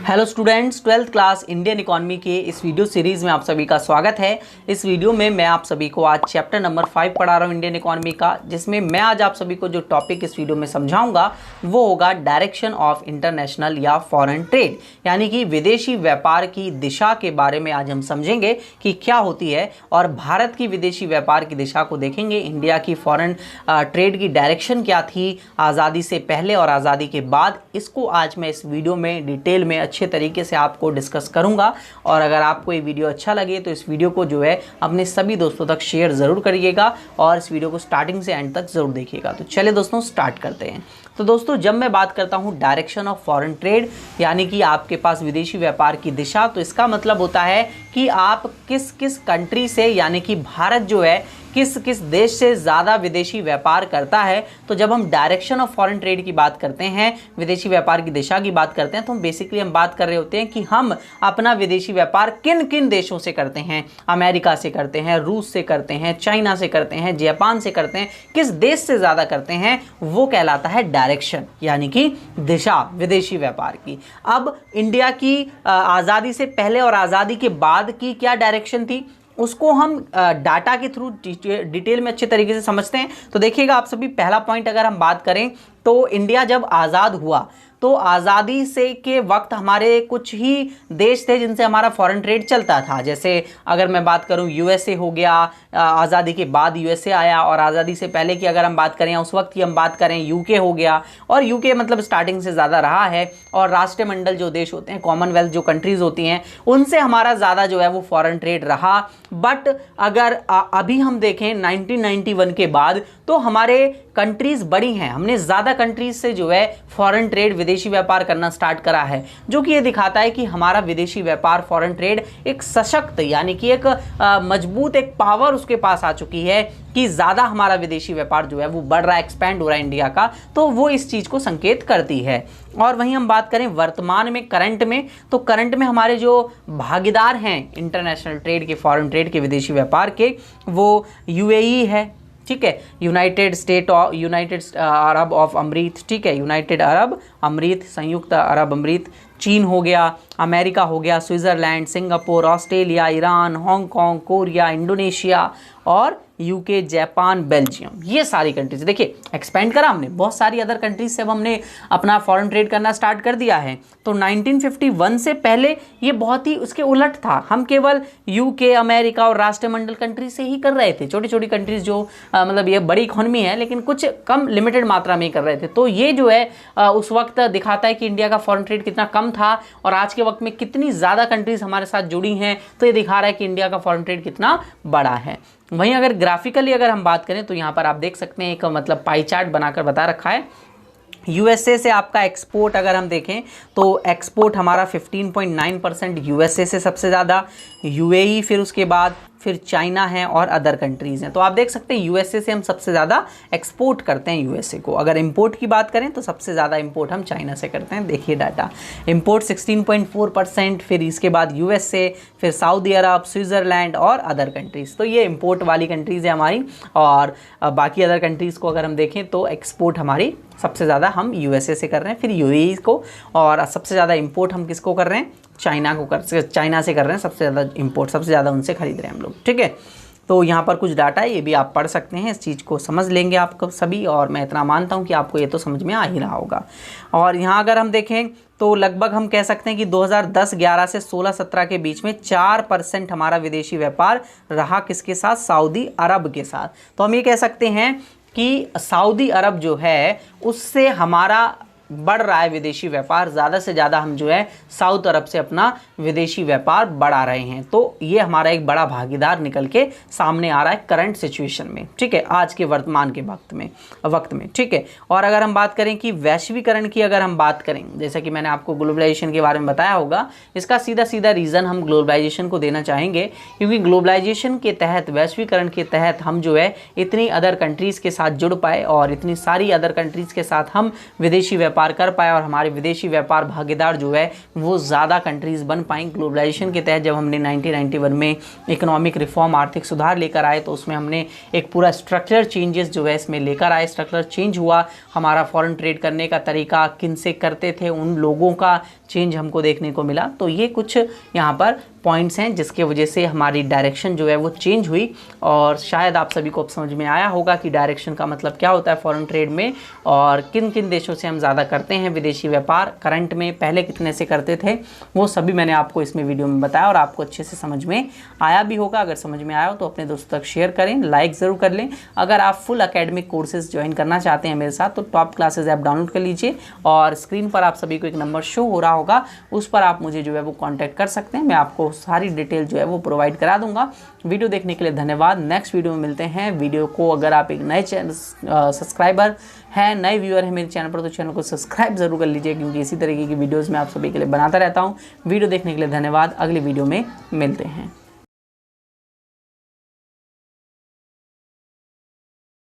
Hello students, 12th class Indian economy के इस video series में आप सभी का स्वागत है। इस वीडियो में मैं आप सभी को आज चैप्टर नंबर 5 पढ़ा रहा हूँ इंडियन इकोनॉमी का, जिसमें मैं आज आप सभी को जो टॉपिक इस वीडियो में समझाऊंगा वो होगा डायरेक्शन ऑफ इंटरनेशनल या फॉरेन ट्रेड, यानी कि विदेशी व्यापार की दिशा के बारे में आज हम समझेंगे कि क्या होती है। और भारत की विदेशी व्यापार की दिशा को देखेंगे, इंडिया की फॉरेन ट्रेड की डायरेक्शन क्या थी आज़ादी से पहले और आज़ादी के बाद। इसको आज मैं इस वीडियो में डिटेल में अच्छे तरीके से आपको डिस्कस करूंगा। और अगर आपको ये वीडियो अच्छा लगे तो इस वीडियो को जो है अपने सभी दोस्तों तक शेयर ज़रूर करिएगा और इस वीडियो को स्टार्टिंग से एंड तक ज़रूर देखिएगा। तो चलिए दोस्तों स्टार्ट करते हैं। तो दोस्तों, जब मैं बात करता हूँ डायरेक्शन ऑफ फॉरेन ट्रेड, यानी कि आपके पास विदेशी व्यापार की दिशा, तो इसका मतलब होता है कि आप किस किस कंट्री से, यानी कि भारत जो है किस किस देश से ज़्यादा विदेशी व्यापार करता है। तो जब हम डायरेक्शन ऑफ फॉरेन ट्रेड की बात करते हैं, विदेशी व्यापार की दिशा की बात करते हैं, तो हम बेसिकली बात कर रहे होते हैं कि हम अपना विदेशी व्यापार किन किन देशों से करते हैं। अमेरिका से करते हैं, रूस से करते हैं, चाइना से करते हैं, जापान से करते हैं, किस देश से ज़्यादा करते हैं, वो कहलाता है डायरेक्शन, यानी कि दिशा विदेशी व्यापार की। अब इंडिया की आज़ादी से पहले और आज़ादी के बाद की क्या डायरेक्शन थी, उसको हम डाटा के थ्रू डिटेल में अच्छे तरीके से समझते हैं। तो देखिएगा आप सभी, पहला पॉइंट अगर हम बात करें तो इंडिया जब आज़ाद हुआ तो आज़ादी से के वक्त हमारे कुछ ही देश थे जिनसे हमारा फॉरेन ट्रेड चलता था। जैसे अगर मैं बात करूं, यूएसए हो गया, आज़ादी के बाद यूएसए आया, और आज़ादी से पहले की अगर हम बात करें, उस वक्त की हम बात करें, यूके हो गया। और यूके मतलब स्टार्टिंग से ज़्यादा रहा है। और राष्ट्रमंडल जो देश होते हैं, कॉमनवेल्थ जो कंट्रीज़ होती हैं, उनसे हमारा ज़्यादा जो है वो फॉरेन ट्रेड रहा। बट अगर अभी हम देखें 1991 के बाद, तो हमारे कंट्रीज़ बड़ी हैं, हमने ज़्यादा कंट्रीज़ से जो है फॉरेन ट्रेड विदेशी व्यापार करना स्टार्ट करा है, जो कि ये दिखाता है कि हमारा विदेशी व्यापार फॉरेन ट्रेड एक सशक्त, यानी कि एक मजबूत एक पावर उसके पास आ चुकी है कि ज़्यादा हमारा विदेशी व्यापार जो है वो बढ़ रहा है, एक्सपैंड हो रहा है इंडिया का। तो वो इस चीज़ को संकेत करती है। और वहीं हम बात करें वर्तमान में, करंट में, तो करंट में हमारे जो भागीदार हैं इंटरनेशनल ट्रेड के, फॉरेन ट्रेड के, विदेशी व्यापार के, वो यूएई है, ठीक है, यूनाइटेड अरब ऑफ अमरीत, ठीक है, यूनाइटेड अरब अमरीत, संयुक्त अरब अमरीत, चीन हो गया, अमेरिका हो गया, Switzerland, Singapore, Australia, Iran, Hong Kong, Korea, Indonesia और यूके, जापान, बेल्जियम, ये सारी कंट्रीज। देखिए एक्सपेंड करा हमने, बहुत सारी अदर कंट्रीज से अब हमने अपना फॉरेन ट्रेड करना स्टार्ट कर दिया है। तो 1951 से पहले ये बहुत ही उसके उलट था, हम केवल यूके, अमेरिका और राष्ट्रमंडल कंट्रीज से ही कर रहे थे। छोटी छोटी कंट्रीज जो मतलब ये बड़ी इकोनॉमी है लेकिन कुछ कम लिमिटेड मात्रा में कर रहे थे। तो ये जो है उस वक्त दिखाता है कि इंडिया का फॉरेन ट्रेड कितना कम था और आज के वक्त में कितनी ज़्यादा कंट्रीज हमारे साथ जुड़ी हैं। तो ये दिखा रहा है कि इंडिया का फॉरेन ट्रेड कितना बड़ा है। वहीं अगर ग्राफिकली अगर हम बात करें तो यहाँ पर आप देख सकते हैं एक मतलब पाई चार्ट बनाकर बता रखा है। यूएसए से आपका एक्सपोर्ट अगर हम देखें तो एक्सपोर्ट हमारा 15.9% यूएसए से सबसे ज़्यादा, यूएई, फिर उसके बाद फिर चाइना है और अदर कंट्रीज़ हैं। तो आप देख सकते हैं यूएसए से हम सबसे ज़्यादा एक्सपोर्ट करते हैं यूएसए को। अगर इंपोर्ट की बात करें तो सबसे ज़्यादा इंपोर्ट हम चाइना से करते हैं। देखिए डाटा, इंपोर्ट 16.4%, फिर इसके बाद यूएसए, फिर सऊदी अरब, स्विट्ज़रलैंड और अदर कंट्रीज़। तो ये इंपोर्ट वाली कंट्रीज़ है हमारी। और बाकी अदर कंट्रीज़ को अगर हम देखें तो एक्सपोर्ट हमारी सबसे ज़्यादा हम यूएसए से कर रहे हैं, फिर यूएई को, और सबसे ज़्यादा इंपोर्ट हम किसको कर रहे हैं, चाइना से कर रहे हैं। सबसे ज़्यादा इंपोर्ट, सबसे ज़्यादा उनसे खरीद रहे हैं हम लोग, ठीक है। तो यहाँ पर कुछ डाटा है, ये भी आप पढ़ सकते हैं, इस चीज़ को समझ लेंगे आपको सभी। और मैं इतना मानता हूँ कि आपको ये तो समझ में आ ही रहा होगा। और यहाँ अगर हम देखें तो लगभग हम कह सकते हैं कि 2010-11 से 16-17 के बीच में 4% हमारा विदेशी व्यापार रहा किसके साथ, सऊदी अरब के साथ। तो हम ये कह सकते हैं कि सऊदी अरब जो है उससे हमारा बढ़ रहा है विदेशी व्यापार, ज़्यादा से ज़्यादा हम जो है साउथ अरब से अपना विदेशी व्यापार बढ़ा रहे हैं। तो ये हमारा एक बड़ा भागीदार निकल के सामने आ रहा है करंट सिचुएशन में, ठीक है, आज के वर्तमान के वक्त में, ठीक है। और अगर हम बात करें कि वैश्वीकरण की अगर हम बात करें, जैसा कि मैंने आपको ग्लोबलाइजेशन के बारे में बताया होगा, इसका सीधा सीधा रीज़न हम ग्लोबलाइजेशन को देना चाहेंगे, क्योंकि ग्लोबलाइजेशन के तहत, वैश्वीकरण के तहत हम जो है इतनी अदर कंट्रीज़ के साथ जुड़ पाए और इतनी सारी अदर कंट्रीज़ के साथ हम विदेशी व्यापार व्यापार कर पाए और हमारे विदेशी व्यापार भागीदार जो है वो ज़्यादा कंट्रीज़ बन पाएँ। ग्लोबलाइजेशन के तहत जब हमने 1991 में इकोनॉमिक रिफॉर्म आर्थिक सुधार लेकर आए तो उसमें हमने एक पूरा स्ट्रक्चर चेंजेस जो है इसमें लेकर आए। स्ट्रक्चर चेंज हुआ, हमारा फॉरेन ट्रेड करने का तरीका किन से करते थे उन लोगों का चेंज हमको देखने को मिला। तो ये कुछ यहाँ पर पॉइंट्स हैं जिसके वजह से हमारी डायरेक्शन जो है वो चेंज हुई और शायद आप सभी को अब समझ में आया होगा कि डायरेक्शन का मतलब क्या होता है फॉरेन ट्रेड में और किन किन देशों से हम ज़्यादा करते हैं विदेशी व्यापार, करंट में पहले कितने से करते थे, वो सभी मैंने आपको इसमें वीडियो में बताया और आपको अच्छे से समझ में आया भी होगा। अगर समझ में आया हो तो अपने दोस्तों तक शेयर करें, लाइक ज़रूर कर लें। अगर आप फुल एकेडमिक कोर्सेज ज्वाइन करना चाहते हैं मेरे साथ तो टॉप क्लासेज ऐप डाउनलोड कर लीजिए और स्क्रीन पर आप सभी को एक नंबर शो हो रहा होगा, उस पर आप मुझे जो है वो कॉन्टैक्ट कर सकते हैं। मैं आपको सारी डिटेल जो है वो प्रोवाइड करा दूंगा। वीडियो देखने के लिए धन्यवाद। नेक्स्ट वीडियो में मिलते हैं। वीडियो को अगर आप एक नए चैनल सब्सक्राइबर हैं, नए व्यूअर हैं मेरे चैनल पर तो चैनल को सब्सक्राइब जरूर कर लीजिए क्योंकि इसी तरीके की वीडियोस मैं आप सभी के लिए बनाता रहता हूं। वीडियो देखने के लिए धन्यवाद। अगली वीडियो में मिलते हैं।